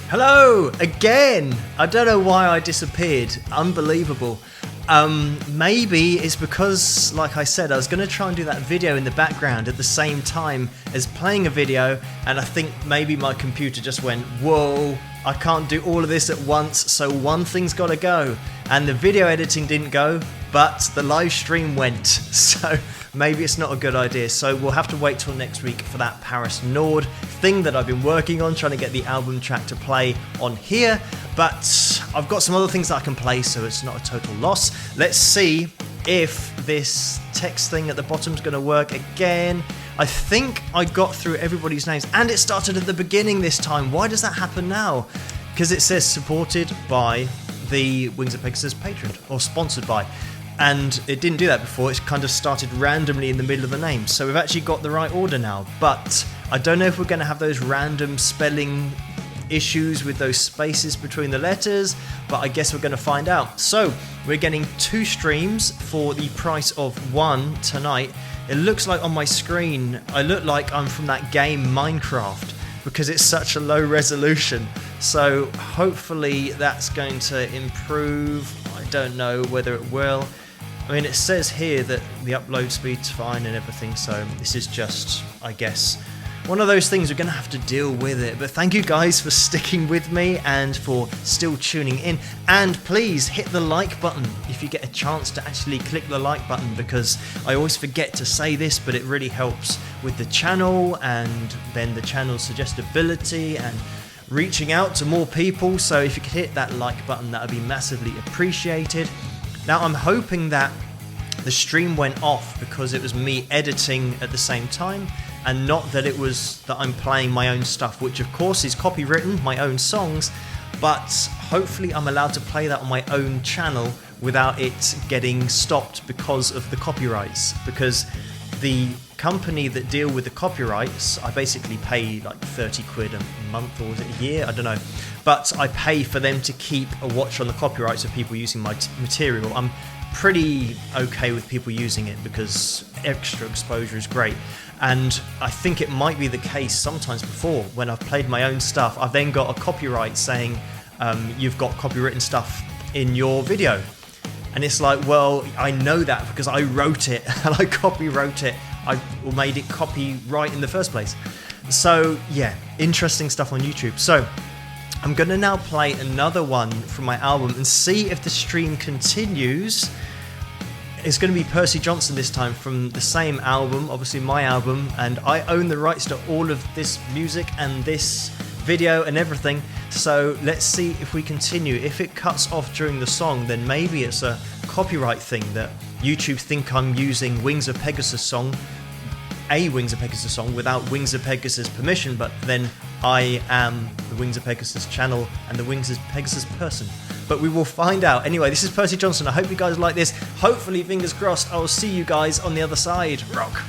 Hello again. I don't know why I disappeared. Unbelievable. Maybe it's because, like I said, I was going to try and do that video in the background at the same time as playing a video, and I think maybe my computer just went, whoa, I can't do all of this at once, so one thing's got to go. And the video editing didn't go, but the live stream went. So maybe it's not a good idea. So we'll have to wait till next week for that Paris Nord thing that I've been working on, trying to get the album track to play on here. But I've got some other things that I can play, so it's not a total loss. Let's see if this text thing at the bottom is going to work again. I think I got through everybody's names, and it started at the beginning this time. Why does that happen now? Because it says supported by the Wings of Pegasus patron, or sponsored by. And it didn't do that before. It kind of started randomly in the middle of the name. So we've actually got the right order now. But I don't know if we're going to have those random spelling issues with those spaces between the letters, but I guess we're going to find out. So we're getting 2 streams for the price of 1 tonight. It looks like on my screen I look like I'm from that game Minecraft because it's such a low resolution. So hopefully that's going to improve. I don't know whether it will. I mean, it says here that the upload speed's fine and everything, so this is just, I guess, one of those things. We're going to have to deal with it. But thank you guys for sticking with me and for still tuning in. And please hit the like button if you get a chance to actually click the like button, because I always forget to say this, but it really helps with the channel and then the channel's suggestibility and reaching out to more people. So if you could hit that like button, that would be massively appreciated. Now I'm hoping that the stream went off because it was me editing at the same time, and not that it was that I'm playing my own stuff, which of course is copywritten, my own songs, but hopefully I'm allowed to play that on my own channel without it getting stopped because of the copyrights. Because the company that deal with the copyrights, I basically pay like 30 quid a month, or is it a year? I don't know. But I pay for them to keep a watch on the copyrights of people using my material. I'm pretty okay with people using it because extra exposure is great. And I think it might be the case sometimes before when I've played my own stuff, I've then got a copyright saying you've got copywritten stuff in your video. And it's like, well, I know that because I wrote it and I copywrote it. I made it copyright in the first place. So yeah, interesting stuff on YouTube. So I'm going to now play another one from my album and see if the stream continues. It's going to be Percy Johnson this time from the same album, obviously my album, and I own the rights to all of this music and this video and everything. So let's see if we continue. If it cuts off during the song, then maybe it's a copyright thing that YouTube think I'm using Wings of Pegasus song, a Wings of Pegasus song, without Wings of Pegasus permission, but then I am the Wings of Pegasus channel and the Wings of Pegasus person. But we will find out. Anyway, this is Percy Johnson. I hope you guys like this. Hopefully, fingers crossed, I will see you guys on the other side. Rock!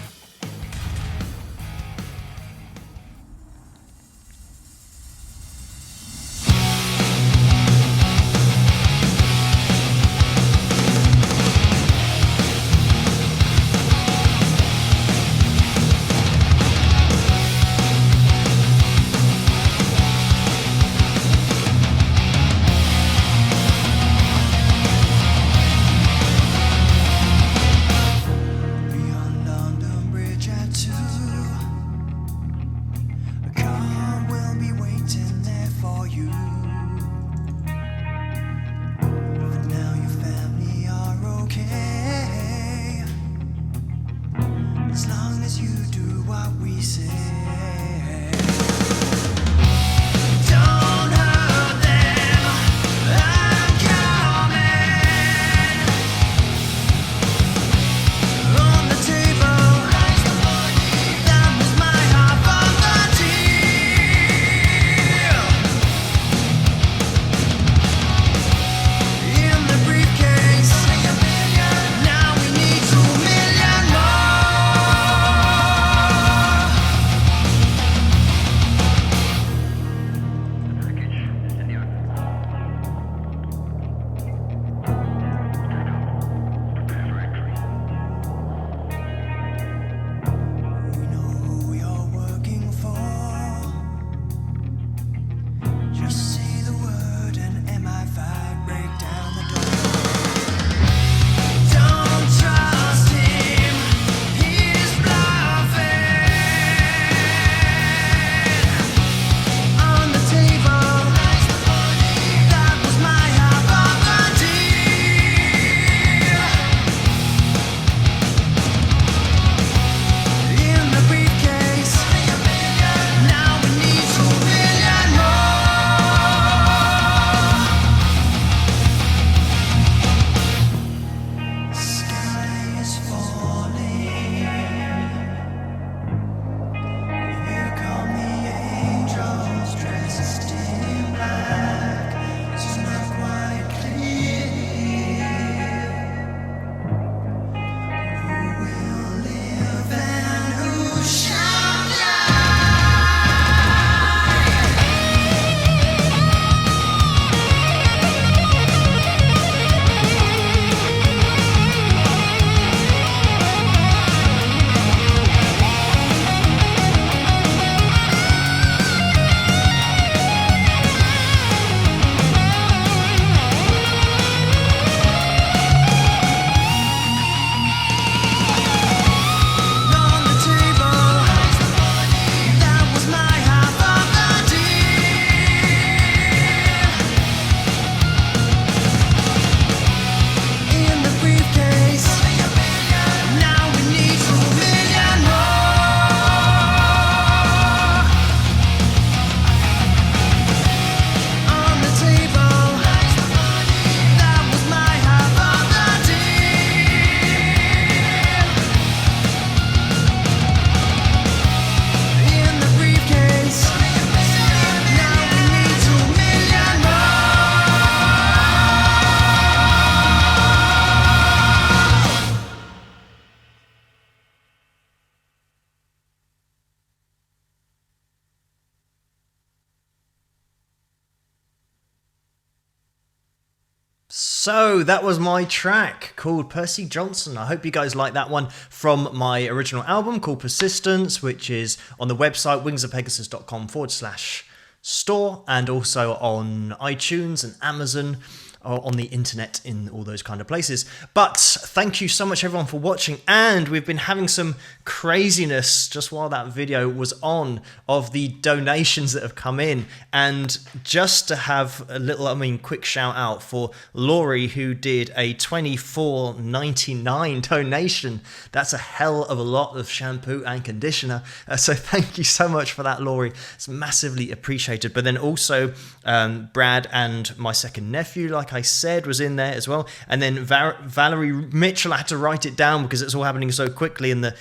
So that was my track called Percy Johnson. I hope you guys like that one from my original album called Persistence, which is on the website wingsofpegasus.com/store and also on iTunes and Amazon, or on the internet, in all those kind of places. But thank you so much everyone for watching, and we've been having some craziness just while that video was on of the donations that have come in. And just to have a little, quick shout out for Laurie, who did a $24.99 donation. That's a hell of a lot of shampoo and conditioner. So thank you so much for that, Laurie. It's massively appreciated. But then also Brad and my second nephew, like I said, was in there as well. And then Valerie Mitchell, I had to write it down because it's all happening so quickly and the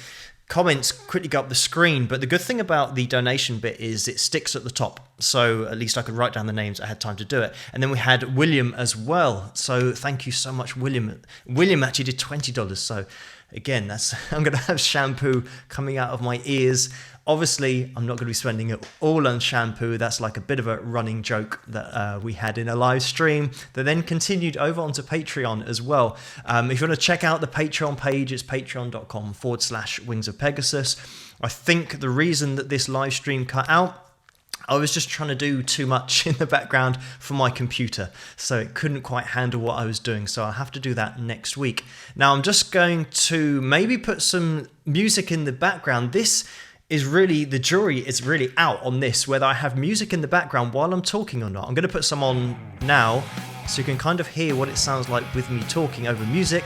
comments quickly go up the screen. But the good thing about the donation bit is it sticks at the top, so at least I could write down the names. I had time to do it. And then we had William as well, so thank you so much, William. William actually did $20, so again, I'm gonna have shampoo coming out of my ears. Obviously, I'm not going to be spending it all on shampoo. That's like a bit of a running joke that we had in a live stream that then continued over onto Patreon as well. If you want to check out the Patreon page, it's patreon.com/Wings of Pegasus. I think the reason that this live stream cut out, I was just trying to do too much in the background for my computer, so it couldn't quite handle what I was doing, so I'll have to do that next week. Now, I'm just going to maybe put some music in the background. This is really, the jury is really out on this, whether I have music in the background while I'm talking or not. I'm going to put some on now, so you can kind of hear what it sounds like with me talking over music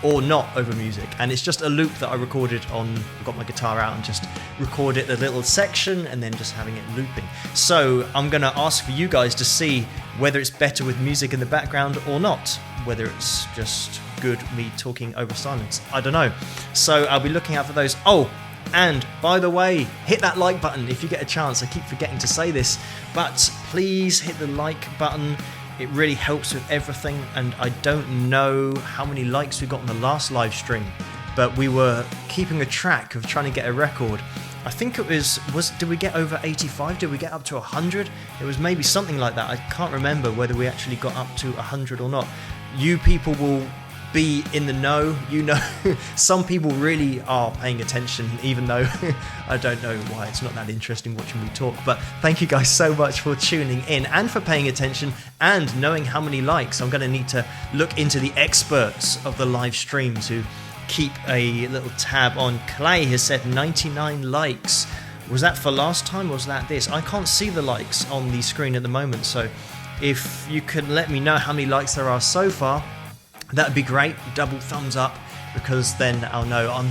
or not over music. And it's just a loop that I recorded on, I got my guitar out and just recorded a little section and then just having it looping. So I'm going to ask for you guys to see whether it's better with music in the background or not, whether it's just good me talking over silence. I don't know. So I'll be looking out for those. Oh, and by the way, hit that like button if you get a chance. I keep forgetting to say this, but please hit the like button. It really helps with everything, and I don't know how many likes we got on the last live stream, but we were keeping a track of trying to get a record. I think it was did we get over 85? Did we get up to 100? It was maybe something like that. I can't remember whether we actually got up to 100 or not. You people will be in the know, you know. Some people really are paying attention, even though I don't know why it's not that interesting watching me talk. But thank you guys so much for tuning in and for paying attention and knowing how many likes. I'm going to need to look into the experts of the live streams who keep a little tab on. Clay has said 99 likes. Was that for last time or was that this? I can't see the likes on the screen at the moment, so if you could let me know how many likes there are so far, that'd be great. Double thumbs up, because then I'll know.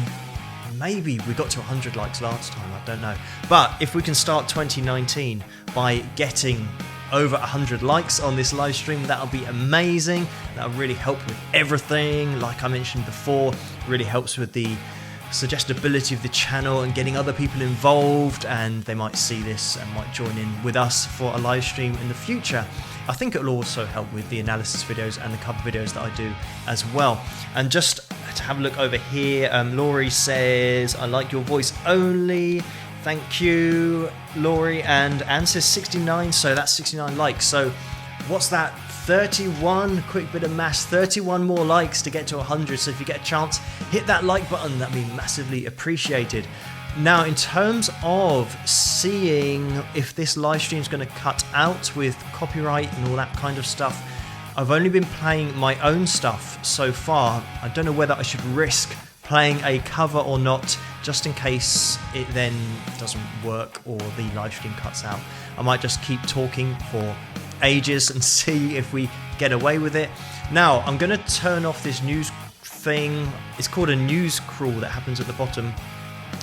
Maybe we got to 100 likes last time, I don't know. But if we can start 2019 by getting over 100 likes on this live stream, that'll be amazing. That'll really help with everything. Like I mentioned before, really helps with the suggestibility of the channel and getting other people involved, and they might see this and might join in with us for a live stream in the future. I think it will also help with the analysis videos and the cover videos that I do as well. And just to have a look over here, Laurie says, I like your voice only. Thank you, Laurie. And Anne says 69, so that's 69 likes. So what's that? 31, quick bit of maths, 31 more likes to get to 100. So if you get a chance, hit that like button, that'd be massively appreciated. Now, in terms of seeing if this live stream is going to cut out with copyright and all that kind of stuff, I've only been playing my own stuff so far. I don't know whether I should risk playing a cover or not, just in case it then doesn't work or the live stream cuts out. I might just keep talking for ages and see if we get away with it. Now, I'm going to turn off this news thing. It's called a news crawl that happens at the bottom.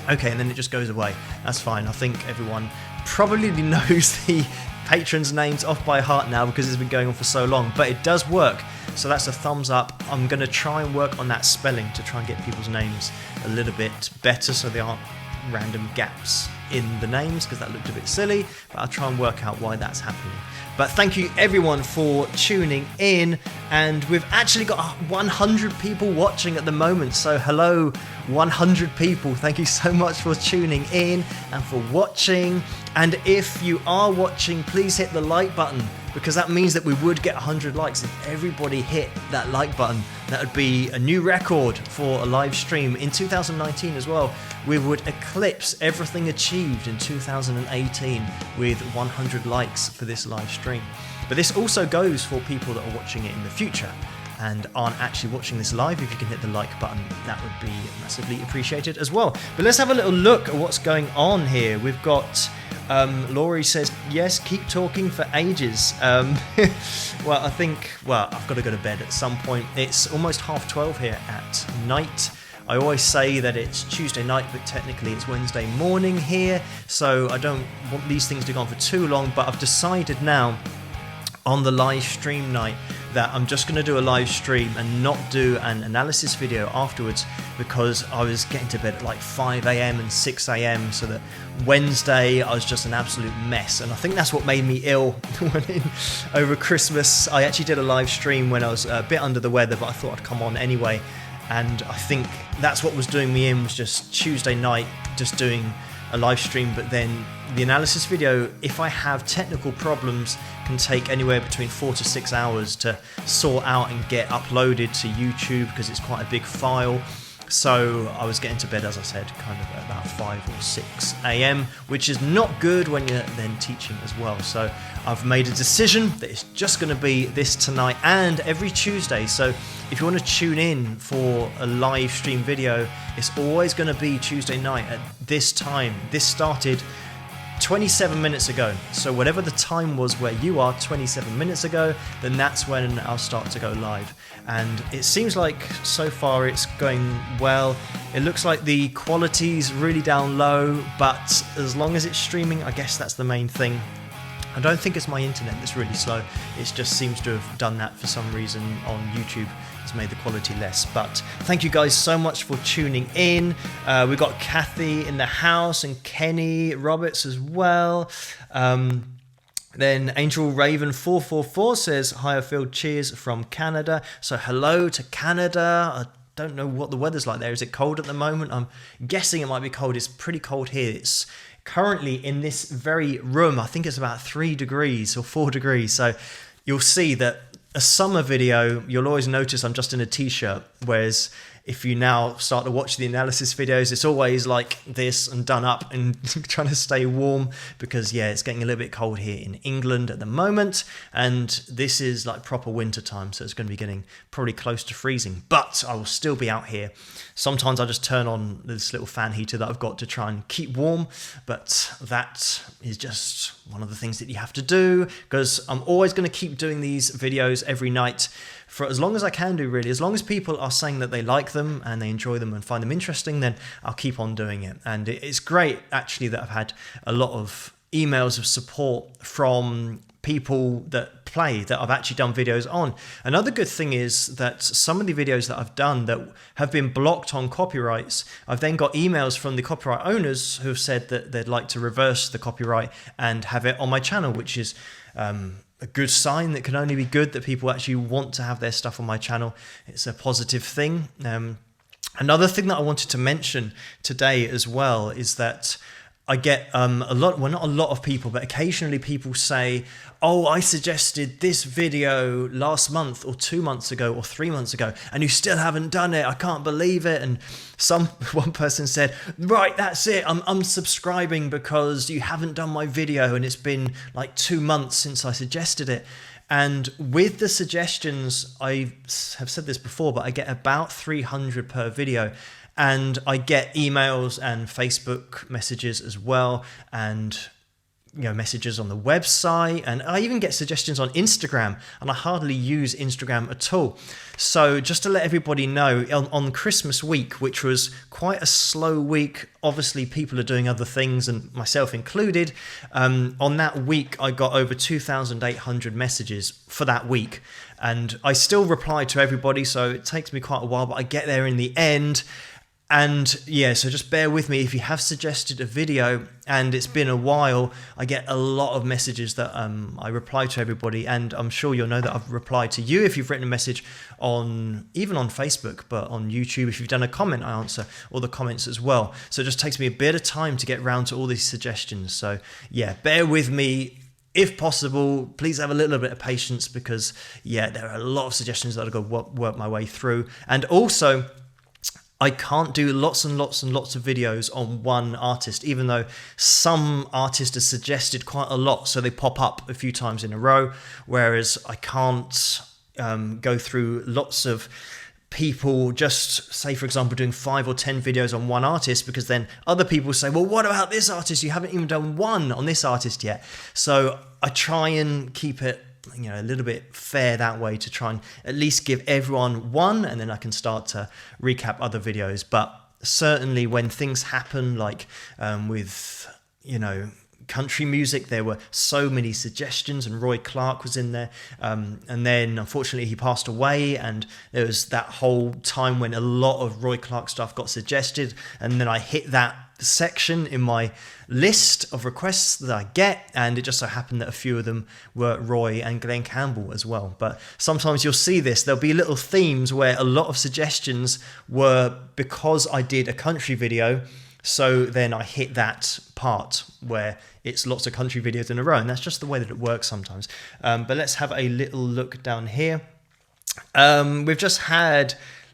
Okay, and then it just goes away. That's fine. I think everyone probably knows the patrons' names off by heart now because it's been going on for so long, but it does work. So that's a thumbs up. I'm going to try and work on that spelling to try and get people's names a little bit better so there aren't random gaps in the names, because that looked a bit silly, but I'll try and work out why that's happening. But thank you everyone for tuning in, and we've actually got 100 people watching at the moment, so hello 100 people, thank you so much for tuning in and for watching. And if you are watching, please hit the like button, because that means that we would get 100 likes if everybody hit that like button. That would be a new record for a live stream in 2019 as well. We would eclipse everything achieved in 2018 with 100 likes for this live stream. But this also goes for people that are watching it in the future and aren't actually watching this live. If you can hit the like button, that would be massively appreciated as well. But let's have a little look at what's going on here. We've got Laurie says, yes, keep talking for ages. Well, I've got to go to bed at some point. It's almost 12:30 here at night. I always say that it's Tuesday night, but technically it's Wednesday morning here, so I don't want these things to go on for too long, but I've decided now on the live stream night that I'm just going to do a live stream and not do an analysis video afterwards, because I was getting to bed at like 5 a.m. and 6 a.m. so that Wednesday I was just an absolute mess, and I think that's what made me ill over Christmas. I actually did a live stream when I was a bit under the weather, but I thought I'd come on anyway, and I think that's what was doing me in, was just Tuesday night just doing a live stream. But then the analysis video, if I have technical problems, can take anywhere between 4 to 6 hours to sort out and get uploaded to YouTube, because it's quite a big file. So I was getting to bed, as I said, kind of at about 5 or 6 a.m, which is not good when you're then teaching as well. So I've made a decision that it's just going to be this tonight and every Tuesday. So if you want to tune in for a live stream video, it's always going to be Tuesday night at this time. This started 27 minutes ago, so whatever the time was where you are 27 minutes ago, then that's when I'll start to go live. And it seems like so far it's going well. It looks like the quality's really down low, but as long as it's streaming, I guess that's the main thing. I don't think it's my internet that's really slow, it just seems to have done that for some reason on YouTube. It's made the quality less. But thank you guys so much for tuning in. We've got Kathy in the house and Kenny Roberts as well. Then Angel Raven 444 says, hi Field, cheers from Canada. So hello to Canada. I don't know what the weather's like there. Is it cold at the moment? I'm guessing it might be cold. It's pretty cold here. It's currently in this very room, I think it's about 3 degrees or 4 degrees. So you'll see that a summer video, you'll always notice I'm just in a t-shirt, whereas if you now start to watch the analysis videos, it's always like this and done up and trying to stay warm, because yeah, it's getting a little bit cold here in England at the moment, and this is like proper winter time, so it's going to be getting probably close to freezing, but I will still be out here. Sometimes I just turn on this little fan heater that I've got to try and keep warm, but that is just one of the things that you have to do, because I'm always going to keep doing these videos every night for as long as I can do, really. As long as people are saying that they like them and they enjoy them and find them interesting, then I'll keep on doing it. And it's great, actually, that I've had a lot of emails of support from people that play that I've actually done videos on. Another good thing is that some of the videos that I've done that have been blocked on copyrights, I've then got emails from the copyright owners who have said that they'd like to reverse the copyright and have it on my channel, which is a good sign. That can only be good, that people actually want to have their stuff on my channel. It's a positive thing. Another thing that I wanted to mention today as well is that I get a lot, well, not a lot of people, but occasionally people say, oh, I suggested this video last month or 2 months ago or 3 months ago, and you still haven't done it. I can't believe it. And one person said, right, that's it. I'm unsubscribing because you haven't done my video, and it's been like 2 months since I suggested it. And with the suggestions, I have said this before, but I get about 300 per video. And I get emails and Facebook messages as well, and messages on the website, and I even get suggestions on Instagram, and I hardly use Instagram at all. So just to let everybody know, on Christmas week, which was quite a slow week, obviously people are doing other things, and myself included, on that week I got over 2,800 messages for that week, and I still reply to everybody, so it takes me quite a while, but I get there in the end. And yeah, so just bear with me. If you have suggested a video and it's been a while, I get a lot of messages that I reply to everybody, and I'm sure you'll know that I've replied to you if you've written a message even on Facebook, but on YouTube, if you've done a comment, I answer all the comments as well. So it just takes me a bit of time to get round to all these suggestions. So yeah, bear with me. If possible, please have a little bit of patience, because yeah, there are a lot of suggestions that I've got to work my way through. And also, I can't do lots and lots and lots of videos on one artist, even though some artist has suggested quite a lot, so they pop up a few times in a row, whereas I can't go through lots of people, just say, for example, doing 5 or 10 videos on one artist, because then other people say, well, what about this artist? You haven't even done one on this artist yet. So I try and keep it a little bit fair that way, to try and at least give everyone one, and then I can start to recap other videos. But certainly when things happen, like with country music, there were so many suggestions, and Roy Clark was in there, and then unfortunately he passed away, and there was that whole time when a lot of Roy Clark stuff got suggested, and then I hit that section in my list of requests that I get, and it just so happened that a few of them were Roy and Glenn Campbell as well. But sometimes you'll see this, there'll be little themes where a lot of suggestions were because I did a country video, so then I hit that part where it's lots of country videos in a row, and that's just the way that it works sometimes. But let's have a little look down here. We've just had,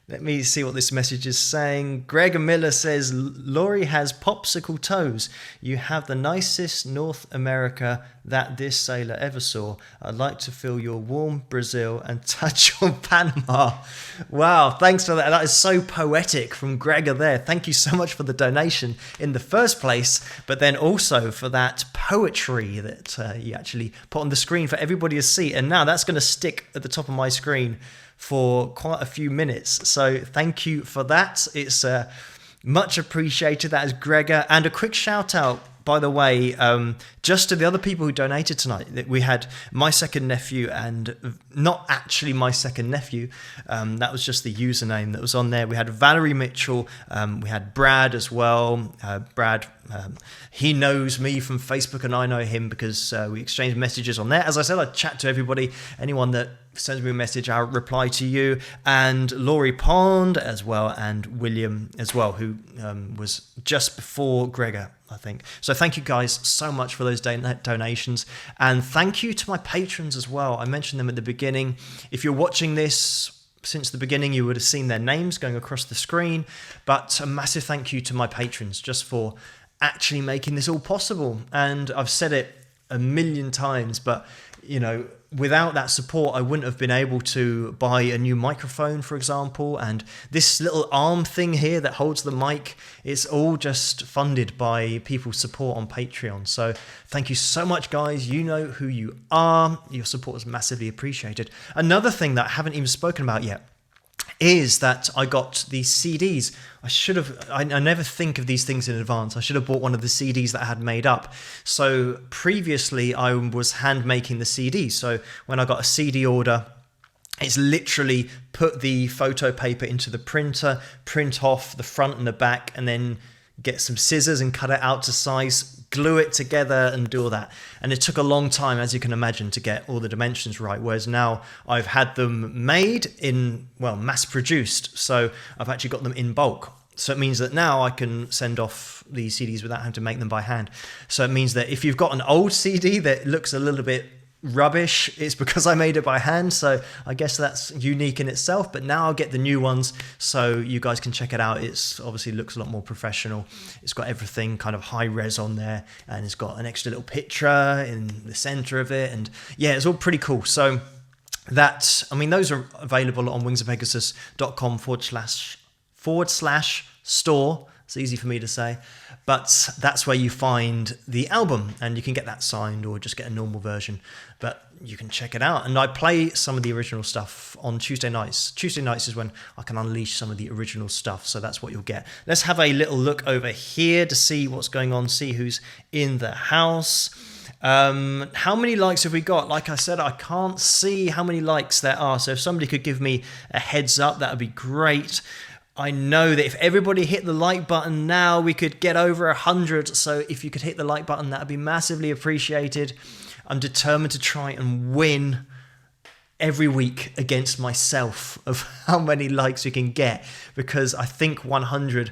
let me see what this message is saying. Gregor Miller says, Laurie has popsicle toes. You have the nicest North America that this sailor ever saw. I'd like to feel your warm Brazil and touch your Panama. Wow, thanks for that. That is so poetic from Gregor there. Thank you so much for the donation in the first place, but then also for that poetry that you actually put on the screen for everybody to see. And now that's going to stick at the top of my screen for quite a few minutes. So thank you for that. It's much appreciated. That is Gregor. And a quick shout out, by the way, just to the other people who donated tonight. We had my second nephew, and not actually my second nephew. That was just the username that was on there. We had Valerie Mitchell. We had Brad as well. Brad, he knows me from Facebook, and I know him because we exchanged messages on there. As I said, I chat to everybody. Anyone that sends me a message, I'll reply to you. And Laurie Pond as well, and William as well, who was just before Gregor, I think. So thank you guys so much for those donations, and thank you to my patrons as well. I mentioned them at the beginning. If you're watching this since the beginning, you would have seen their names going across the screen, but a massive thank you to my patrons just for actually making this all possible. And I've said it a million times, but without that support, I wouldn't have been able to buy a new microphone, for example, and this little arm thing here that holds the mic, it's all just funded by people's support on Patreon. So thank you so much, guys. You know who you are. Your support is massively appreciated. Another thing that I haven't even spoken about yet is that I got these CDs. I never think of these things in advance. I should have bought one of the CDs that I had made up. So previously I was hand making the CD. So when I got a CD order, it's literally put the photo paper into the printer, print off the front and the back, and then get some scissors and cut it out to size, glue it together and do all that. And it took a long time, as you can imagine, to get all the dimensions right. Whereas now I've had them made in, well, mass produced. So I've actually got them in bulk. So it means that now I can send off these CDs without having to make them by hand. So it means that if you've got an old CD that looks a little bit rubbish, it's because I made it by hand. So I guess that's unique in itself, but now I'll get the new ones so you guys can check it out. It's obviously looks a lot more professional. It's got everything kind of high res on there, and it's got an extra little picture in the center of it, and yeah, it's all pretty cool. So that, I mean, those are available on wingsofpegasus.com // store. It's easy for me to say, but that's where you find the album, and you can get that signed or just get a normal version, but you can check it out. And I play some of the original stuff on Tuesday nights. Tuesday nights is when I can unleash some of the original stuff, so that's what you'll get. Let's have a little look over here to see what's going on, see who's in the house. How many likes have we got? Like I said, I can't see how many likes there are, so if somebody could give me a heads up, that would be great. I know that if everybody hit the like button now, we could get over 100. So if you could hit the like button, that would be massively appreciated. I'm determined to try and win every week against myself of how many likes we can get, because I think 100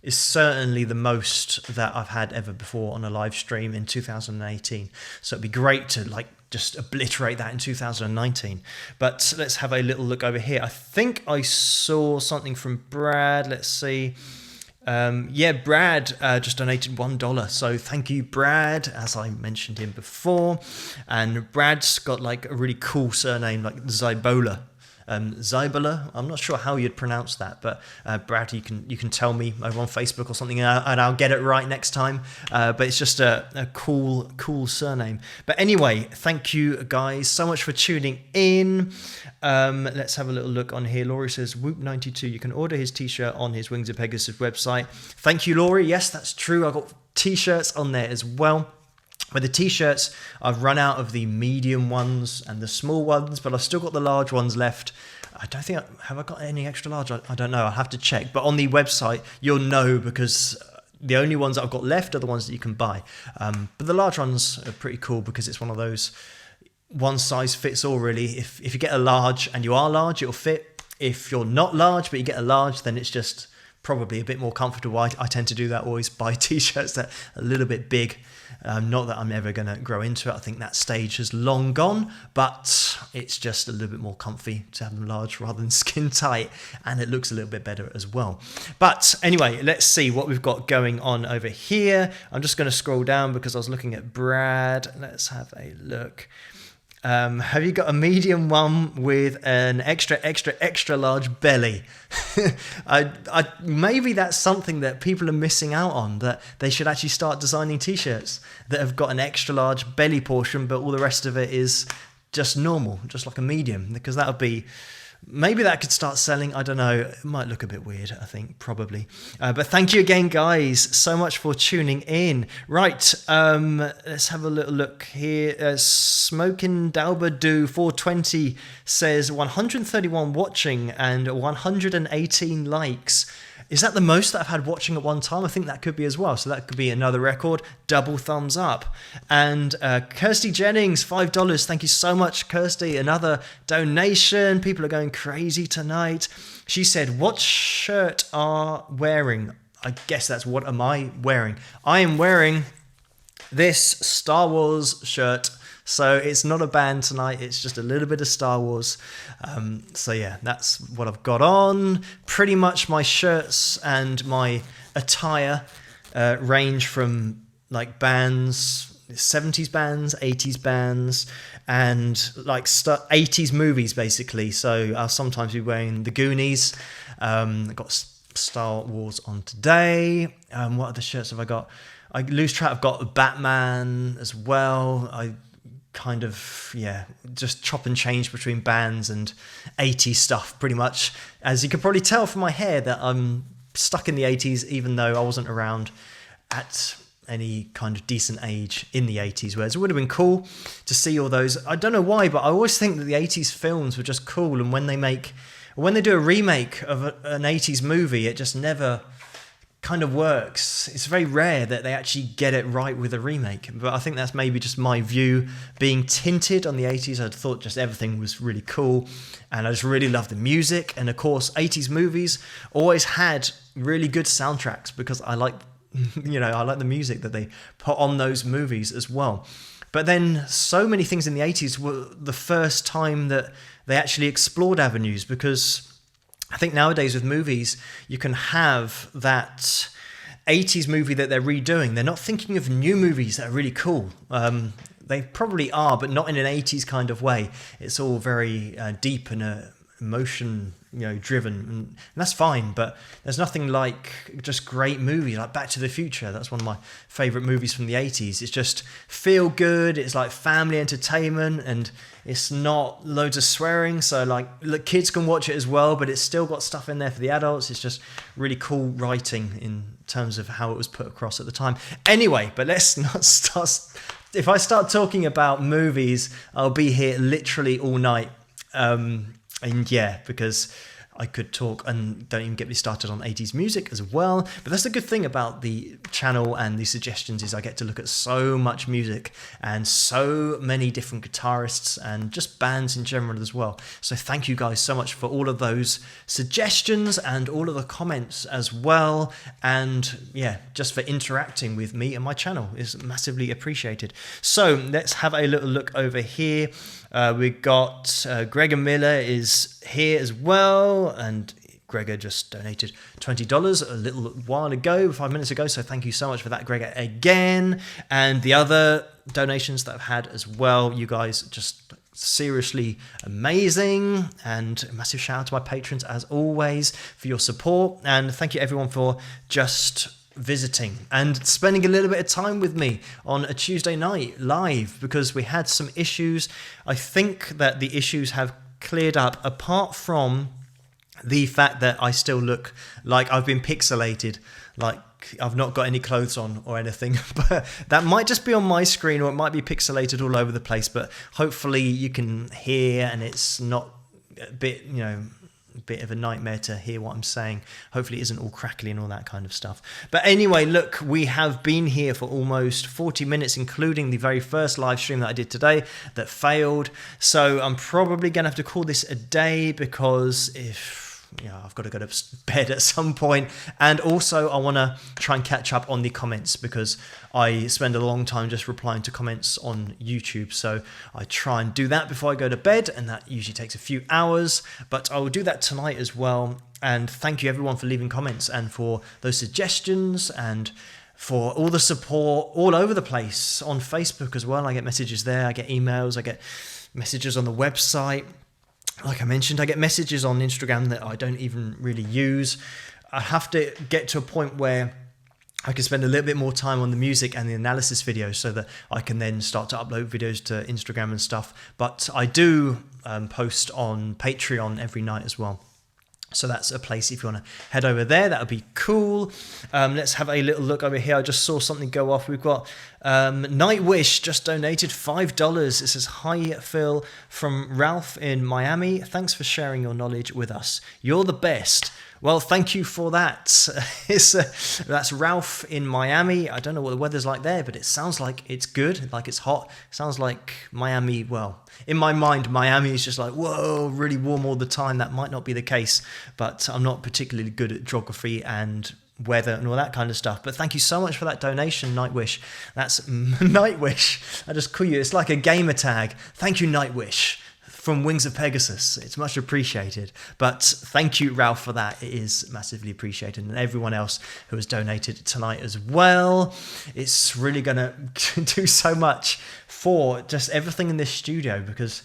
is certainly the most that I've had ever before on a live stream in 2018. So it'd be great to just obliterate that in 2019. But let's have a little look over here. I think I saw something from Brad. Let's see. Brad just donated $1. So thank you, Brad, as I mentioned him before. And Brad's got a really cool surname, like Zybola. Zybola. I'm not sure how you'd pronounce that, but Brad, you can tell me over on Facebook or something, and I'll get it right next time. But it's just a cool surname. But anyway, thank you guys so much for tuning in. Let's have a little look on here. Laurie says Whoop92. You can order his t-shirt on his Wings of Pegasus website. Thank you, Laurie. Yes, that's true. I've got t-shirts on there as well. With the t-shirts, I've run out of the medium ones and the small ones, but I've still got the large ones left. I don't think have I got any extra large? I don't know. I'll have to check. But on the website, you'll know, because the only ones that I've got left are the ones that you can buy. But the large ones are pretty cool, because it's one of those one size fits all, really. If you get a large and you are large, it'll fit. If you're not large but you get a large, then it's just probably a bit more comfortable. I tend to do that, always buy t-shirts that are a little bit big. Not that I'm ever going to grow into it. I think that stage has long gone, but it's just a little bit more comfy to have them large rather than skin tight, and it looks a little bit better as well. But anyway, let's see what we've got going on over here. I'm just going to scroll down because I was looking at Brad. Let's have a look. Have you got a medium one with an extra large belly? Maybe that's something that people are missing out on, that they should actually start designing t-shirts that have got an extra large belly portion, but all the rest of it is just normal, just like a medium, because that would be... Maybe that could start selling. I don't know. It might look a bit weird, I think, probably. But thank you again, guys, so much for tuning in. Right, let's have a little look here. Smoking Dalbadu 420 says 131 watching and 118 likes. Is that the most that I've had watching at one time? I think that could be as well. So that could be another record. Double thumbs up. And Kirsty Jennings, $5. Thank you so much, Kirsty. Another donation. People are going crazy tonight. She said, what shirt are wearing? I guess that's what am I wearing? I am wearing this Star Wars shirt. So it's not a band tonight, it's just a little bit of Star Wars. So yeah, that's what I've got on. Pretty much my shirts and my attire range from bands, 70s bands, 80s bands, and 80s movies basically. So I'll sometimes be wearing the Goonies. I've got Star Wars on today. What other shirts have I got? I lose track. I've got Batman as well. kind of, just chop and change between bands and 80s stuff pretty much. As you can probably tell from my hair that I'm stuck in the 80s, even though I wasn't around at any kind of decent age in the 80s, whereas it would have been cool to see all those. I don't know why, but I always think that the 80s films were just cool, and when they do a remake of an 80s movie, it just never kind of works. It's very rare that they actually get it right with a remake, but I think that's maybe just my view being tinted on the 80s. I thought just everything was really cool, and I just really loved the music. And of course 80s movies always had really good soundtracks because I like the music that they put on those movies as well. But then so many things in the 80s were the first time that they actually explored avenues, because I think nowadays with movies, you can have that 80s movie that they're redoing. They're not thinking of new movies that are really cool. They probably are, but not in an 80s kind of way. It's all very deep and emotion, driven, and that's fine. But there's nothing like just great movies like Back to the Future. That's one of my favorite movies from the 80s. It's just feel good. It's like family entertainment, and it's not loads of swearing. So look, kids can watch it as well, but it's still got stuff in there for the adults. It's just really cool writing in terms of how it was put across at the time. Anyway, but let's not start. If I start talking about movies, I'll be here literally all night. Because I could talk, and don't even get me started on 80s music as well. But that's the good thing about the channel and the suggestions, is I get to look at so much music and so many different guitarists and just bands in general as well. So thank you guys so much for all of those suggestions and all of the comments as well. And just for interacting with me and my channel is massively appreciated. So let's have a little look over here. We got Gregor Miller is here as well, and Gregor just donated $20 a little while ago, 5 minutes ago, so thank you so much for that, Gregor, again. And the other donations that I've had as well, you guys just seriously amazing, and a massive shout out to my patrons as always for your support, and thank you everyone for just visiting and spending a little bit of time with me on a Tuesday night live, because we had some issues. I think that the issues have cleared up, apart from the fact that I still look like I've been pixelated, like I've not got any clothes on or anything. But that might just be on my screen, or it might be pixelated all over the place, but hopefully you can hear and it's not a bit of a nightmare to hear what I'm saying. Hopefully it isn't all crackly and all that kind of stuff. But anyway, look, we have been here for almost 40 minutes, including the very first live stream that I did today that failed. So I'm probably going to have to call this a day, because I've got to go to bed at some point. And also I want to try and catch up on the comments, because I spend a long time just replying to comments on YouTube. So I try and do that before I go to bed, and that usually takes a few hours, but I will do that tonight as well. And thank you everyone for leaving comments and for those suggestions, and for all the support all over the place on Facebook as well. I get messages there, I get emails, I get messages on the website. Like I mentioned, I get messages on Instagram that I don't even really use. I have to get to a point where I can spend a little bit more time on the music and the analysis videos, so that I can then start to upload videos to Instagram and stuff. But I do post on Patreon every night as well. So that's a place, if you want to head over there, that would be cool. Let's have a little look over here. I just saw something go off. We've got Nightwish just donated $5. It says, "Hi Phil, from Ralph in Miami. Thanks for sharing your knowledge with us. You're the best." Well, thank you for that. That's Ralph in Miami. I don't know what the weather's like there, but it sounds like it's good, like it's hot. It sounds like Miami, well, in my mind, Miami is just like, whoa, really warm all the time. That might not be the case, but I'm not particularly good at geography and weather and all that kind of stuff. But thank you so much for that donation, Nightwish. That's Nightwish. I just call you, it's like a gamer tag. Thank you, Nightwish, from Wings of Pegasus. It's much appreciated. But thank you, Ralph, for that. It is massively appreciated. And everyone else who has donated tonight as well. It's really going to do so much for just everything in this studio, because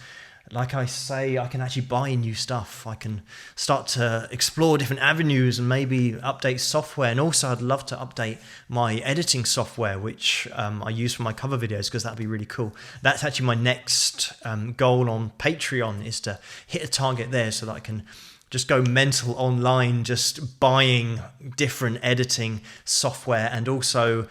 like I say, I can actually buy new stuff. I can start to explore different avenues and maybe update software. And also I'd love to update my editing software, which I use for my cover videos, because that'd be really cool. That's actually my next goal on Patreon, is to hit a target there so that I can just go mental online, just buying different editing software, and also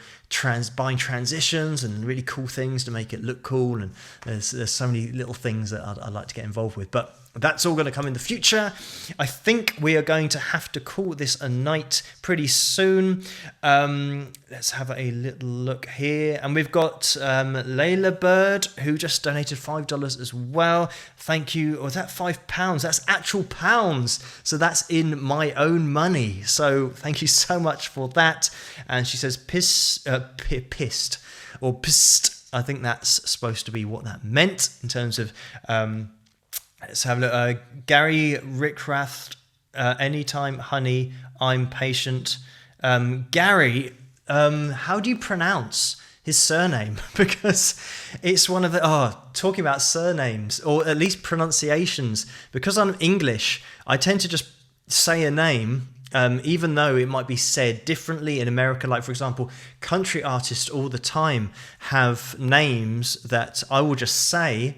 buying transitions and really cool things to make it look cool. And there's so many little things that I'd like to get involved with, but that's all going to come in the future. I think we are going to have to call this a night pretty soon. Let's have a little look here. And we've got Layla Bird, who just donated $5 as well. Thank you. Or is that £5? That's actual pounds. So that's in my own money. So thank you so much for that. And she says pissed or pissed. I think that's supposed to be what that meant in terms of... let's have a look. Gary Rickrath, anytime, honey, I'm patient. Gary, how do you pronounce his surname? Because it's one of the... talking about surnames, or at least pronunciations. Because I'm English, I tend to just say a name, even though it might be said differently in America. Like, for example, country artists all the time have names that I will just say...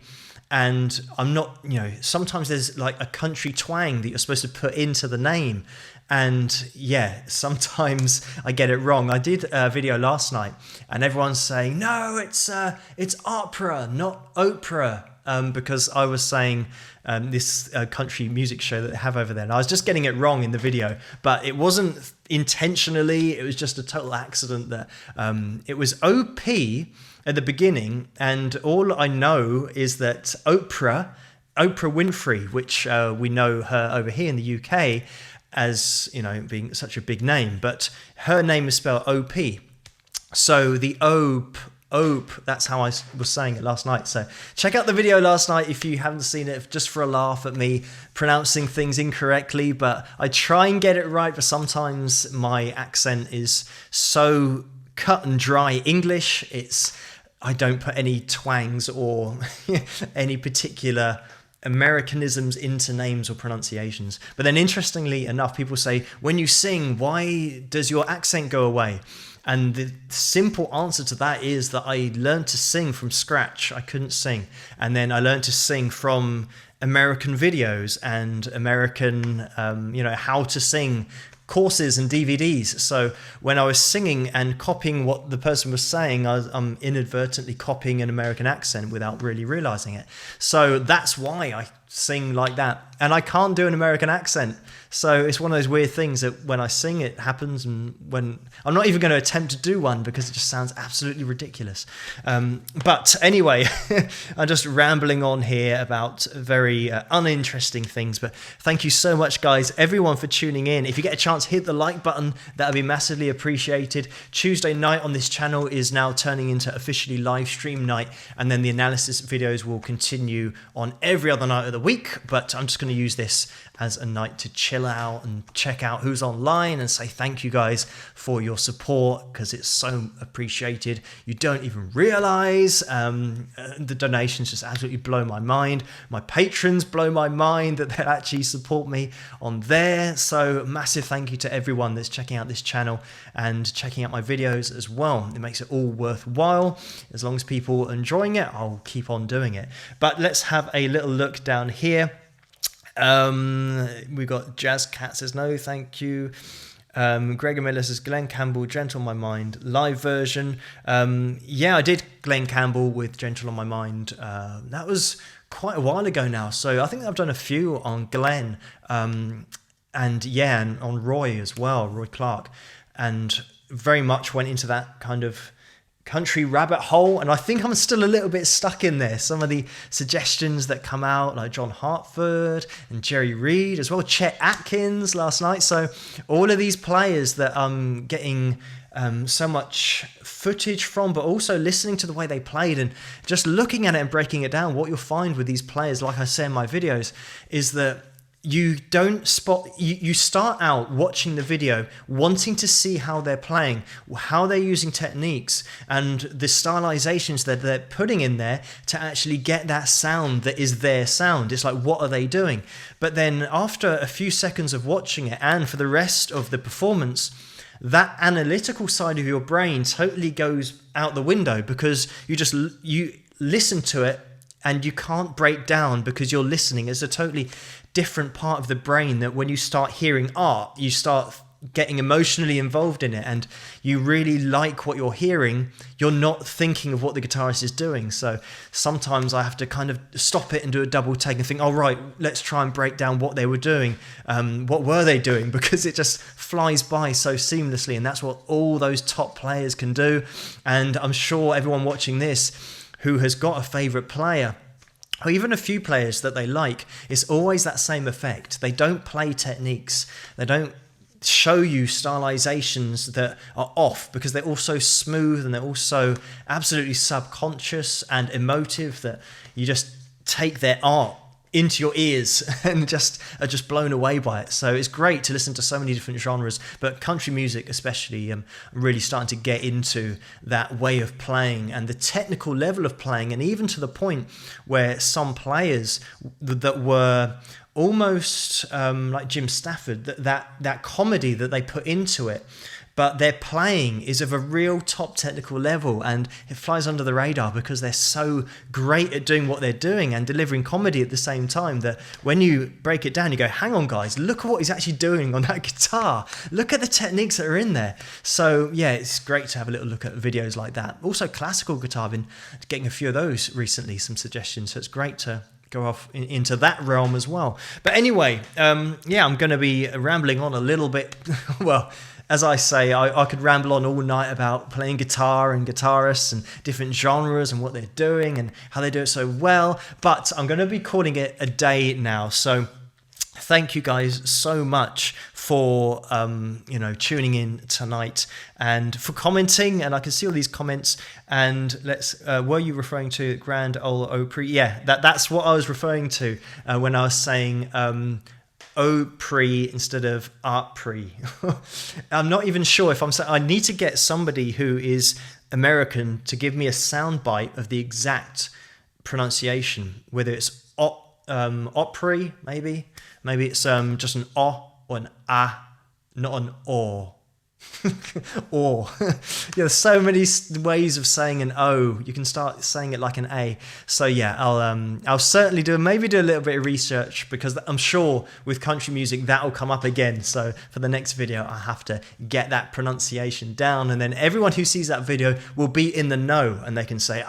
And I'm not, sometimes there's like a country twang that you're supposed to put into the name. And yeah, sometimes I get it wrong. I did a video last night and everyone's saying, no, it's opera, not Oprah. Because I was saying this country music show that they have over there. And I was just getting it wrong in the video, but it wasn't intentionally. It was just a total accident that it was OP at the beginning, and all I know is that Oprah Winfrey, which we know her over here in the UK as, being such a big name, but her name is spelled OP. So the Ope, that's how I was saying it last night. So check out the video last night if you haven't seen it, just for a laugh at me pronouncing things incorrectly. But I try and get it right, but sometimes my accent is so cut and dry English. I don't put any twangs or any particular Americanisms into names or pronunciations. But then interestingly enough, people say, when you sing, why does your accent go away? And the simple answer to that is that I learned to sing from scratch. I couldn't sing. And then I learned to sing from American videos and American, how to sing courses and DVDs. So when I was singing and copying what the person was saying, I'm inadvertently copying an American accent without really realizing it. So that's why I sing like that. And I can't do an American accent. So it's one of those weird things that when I sing, it happens. And when I'm not even going to attempt to do one because it just sounds absolutely ridiculous. But anyway, I'm just rambling on here about very uninteresting things. But thank you so much, guys, everyone, for tuning in. If you get a chance, hit the like button. That would be massively appreciated. Tuesday night on this channel is now turning into officially live stream night. And then the analysis videos will continue on every other night of the week. But I'm just going to use this as a night to chill out and check out who's online and say thank you guys for your support, because it's so appreciated. You don't even realize the donations just absolutely blow my mind. My patrons blow my mind that they actually support me on there. So massive thank you to everyone that's checking out this channel and checking out my videos as well. It makes it all worthwhile. As long as people are enjoying it, I'll keep on doing it. But let's have a little look down here. We got Jazz Cat says no, thank you. Gregor Miller says Glenn Campbell, Gentle on My Mind, live version. Yeah, I did Glenn Campbell with Gentle on My Mind. That was quite a while ago now. So I think I've done a few on Glenn, and on Roy as well, Roy Clark, and very much went into that kind of country rabbit hole, and I think I'm still a little bit stuck in there. Some of the suggestions that come out, like John Hartford and Jerry Reed as well, Chet Atkins last night. So all of these players that I'm getting so much footage from, but also listening to the way they played and just looking at it and breaking it down. What you'll find with these players, like I say in my videos, is that you don't spot, you start out watching the video wanting to see how they're playing, how they're using techniques and the stylizations that they're putting in there to actually get that sound that is their sound. It's like, what are they doing? But then after a few seconds of watching it, and for the rest of the performance, that analytical side of your brain totally goes out the window, because you listen to it and you can't break down because you're listening. It's a totally different part of the brain that when you start hearing art, you start getting emotionally involved in it and you really like what you're hearing. You're not thinking of what the guitarist is doing. So sometimes I have to kind of stop it and do a double take and think, oh, right, let's try and break down what they were doing. What were they doing? Because it just flies by so seamlessly, and that's what all those top players can do. And I'm sure everyone watching this who has got a favorite player, or even a few players that they like, it's always that same effect. They don't play techniques. They don't show you stylizations that are off, because they're all so smooth and they're also absolutely subconscious and emotive that you just take their art into your ears and just are just blown away by it. So it's great to listen to so many different genres, but country music especially, I'm really starting to get into that way of playing and the technical level of playing, and even to the point where some players that were almost like Jim Stafford, that comedy that they put into it, but their playing is of a real top technical level, and it flies under the radar because they're so great at doing what they're doing and delivering comedy at the same time, that when you break it down, you go, hang on guys, look at what he's actually doing on that guitar. Look at the techniques that are in there. So yeah, it's great to have a little look at videos like that. Also classical guitar, I've been getting a few of those recently, some suggestions. So it's great to go off into that realm as well. But anyway, yeah, I'm going to be rambling on a little bit. Well, as I say, I could ramble on all night about playing guitar and guitarists and different genres and what they're doing and how they do it so well, but I'm going to be calling it a day now. So thank you guys so much for tuning in tonight and for commenting. And I can see all these comments. And were you referring to Grand Ole Opry? Yeah, that's what I was referring to when I was saying Opry instead of Artpree. I'm not even sure if I'm saying. I need to get somebody who is American to give me a soundbite of the exact pronunciation, whether it's Opry, maybe it's just an O or an A, not an O. Or there's so many ways of saying an O. You can start saying it like an A. So yeah, I'll certainly do a little bit of research, because I'm sure with country music that'll come up again. So for the next video, I have to get that pronunciation down, and then everyone who sees that video will be in the know, and they can say,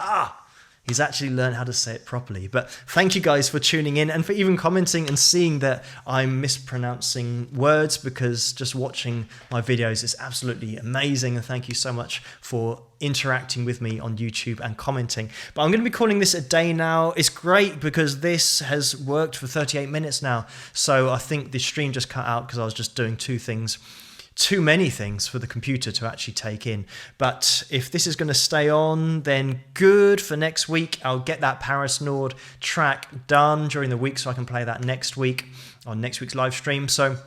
he's actually learned how to say it properly. But thank you guys for tuning in and for even commenting and seeing that I'm mispronouncing words, because just watching my videos is absolutely amazing. And thank you so much for interacting with me on YouTube and commenting. But I'm going to be calling this a day now. It's great because this has worked for 38 minutes now. So I think the stream just cut out because I was just doing too many things for the computer to actually take in. But if this is going to stay on, then good for next week. I'll get that Paris Nord track done during the week so I can play that next week on next week's live stream. So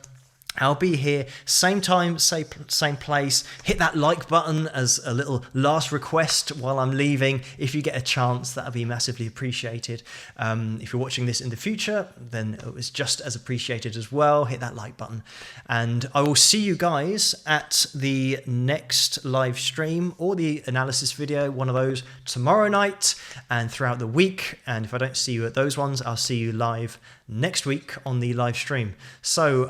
I'll be here, same time, same place. Hit that like button as a little last request while I'm leaving. If you get a chance, that'll be massively appreciated. If you're watching this in the future, then it was just as appreciated as well. Hit that like button. And I will see you guys at the next live stream or the analysis video, one of those, tomorrow night and throughout the week. And if I don't see you at those ones, I'll see you live next week on the live stream. So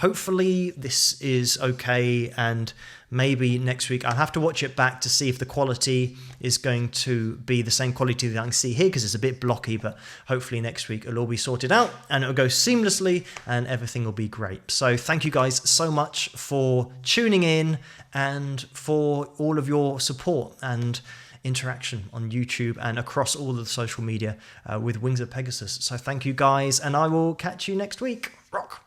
hopefully this is okay, and maybe next week I'll have to watch it back to see if the quality is going to be the same quality that I can see here, because it's a bit blocky. But hopefully next week it'll all be sorted out and it'll go seamlessly and everything will be great. So thank you guys so much for tuning in and for all of your support and interaction on YouTube and across all of the social media with Wings of Pegasus. So thank you guys, and I will catch you next week. Rock!